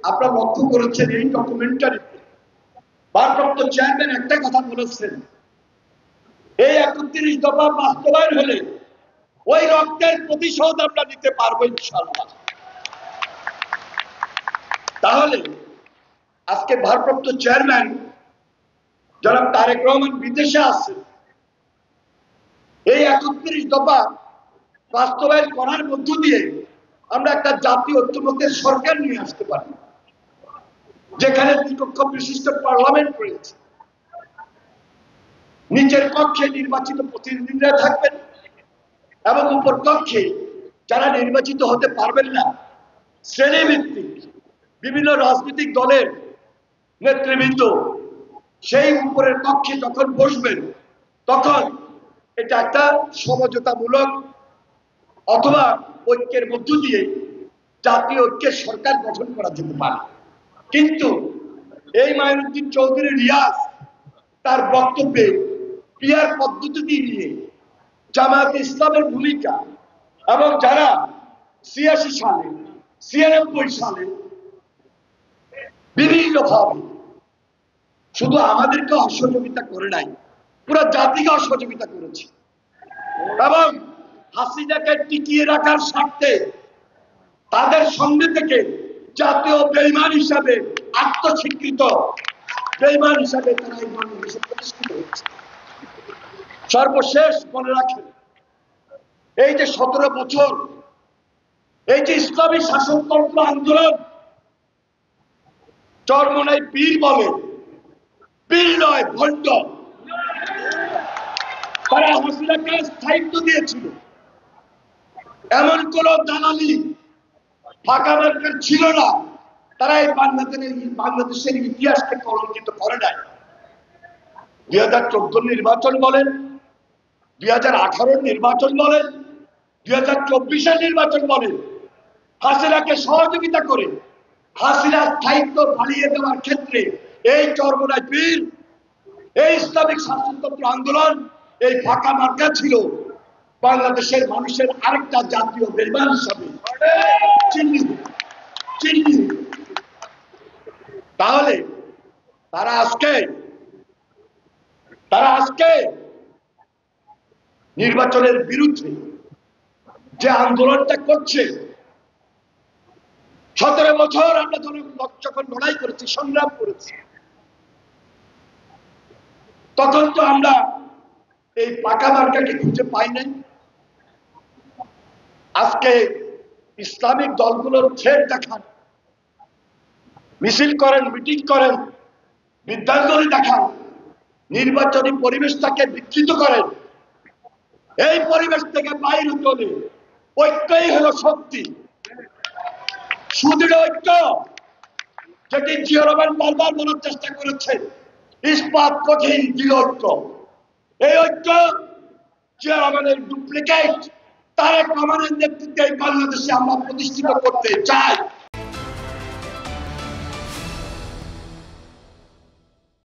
আপনারা লক্ষ্য করেছেন এই ডকুমেন্টারিতে ভারপ্রাপ্ত চেয়ারম্যান একটা কথা বলেছেন, এই 31 দফা বাস্তবায়ন হলে ওই রক্তের প্রতিশোধ আমরা নিতে পারবো ইনশাআল্লাহ। তাহলে আজকে ভারপ্রাপ্ত চেয়ারম্যান জনাব তারেক রহমান বিদেশে আছেন, এই 31 দফা বাস্তবায়ন করার মধ্য দিয়ে আমরা একটা জাতীয় ঐক্যমত্যের সরকার নিয়ে আসতে পারি, যেখানে দ্বিকক্ষ বিশিষ্ট পার্লামেন্ট রয়েছে, নিচের কক্ষে নির্বাচিত প্রতিনিধিরা থাকবেন এবং উপর কক্ষে যারা নির্বাচিত হতে পারবেন না শ্রেণীভিত্তিক বিভিন্ন রাজনৈতিক দলের নেতৃবৃন্দ সেই উপরের কক্ষে যখন বসবেন তখন এটা একটা সমঝোতামূলক অথবা ঐক্যের মধ্য দিয়ে জাতীয় ঐক্যের সরকার গঠন করা যেতে পারে। কিন্তু এই মাইনুদ্দিন চৌধুরী রিয়াজ তার বক্তব্যে পিয়ার পদ্ধতি নিয়ে জামায়াত ইসলামের ভূমিকা এবং যারা ৮৬ সালে ৯৬ সালে বিভিন্নভাবে শুধু আমাদেরকে অসহযোগিতা করে নাই, পুরো জাতিকে অসহযোগিতা করেছে এবং হাসিনাকে টিকিয়ে রাখার স্বার্থে তাদের সঙ্গে থেকে জাতীয় বেঈমান হিসাবে আত্মস্বীকৃত বেঈমান হিসাবে তারা এই বাংলাদেশে প্রতিষ্ঠিত হয়েছে। সর্বশেষ মনে রাখেন, এই যে ১৭ বছর এই যে ইসলামী শাসনতন্ত্র আন্দোলন, চরমোনাই পীর বলে, পীর নয় ভণ্ড, তারা হাসিনাকে স্থায়িত্ব দিয়েছিল। এমন কোন দালালি ফাঁকা মার্কেট ছিল না, তারা এই বাংলাদেশের ইতিহাসকে কলঙ্কিত করে নাই। ২০১৪ নির্বাচন বলেন, ২০১৮ নির্বাচন বলেন, ২০২৪ নির্বাচন বলেন, হাসিনাকে সহযোগিতা করে হাসিনার স্থায়িত্ব বাড়িয়ে দেওয়ার ক্ষেত্রে এই চরমোনাই পীর, এই ইসলামিক শাসনতন্ত্র আন্দোলন, এই ফাঁকা মার্কা ছিল বাংলাদেশের মানুষের আরেকটা জাতীয় বেঈমান হিসাবে চিহ্নিত। তাহলে তারা আজকে নির্বাচনের বিরুদ্ধে যে আন্দোলনটা করছে, ১৭ বছর আমরা যখন লড়াই করেছি, সংগ্রাম করেছি, তখন তো আমরা এই পাকা মার্কাকে খুঁজে পাই নাই। আজকে ইসলামিক দলগুলোর থ্রেট দেখান, মিছিল করেন, মিটিং করেন, বিদ্যাঞ্জলি দেখান, নির্বাচনী পরিবেশটাকে বিকৃত করেন। এই পরিবেশ থেকে বাইরে চলে ঐক্যই হলো শক্তি, সুদৃঢ় ঐক্য, যেটি জিয়া রহমান বারবার বলার চেষ্টা করেছেন, ইস্পাত কঠিন দৃঢ় ঐক্য। এই ঐক্য জিয়া রহমানের ডুপ্লিকেট তারেক রহমানের নেতৃত্বে বাংলাদেশে আমরা প্রতিষ্ঠিত করতে চাই।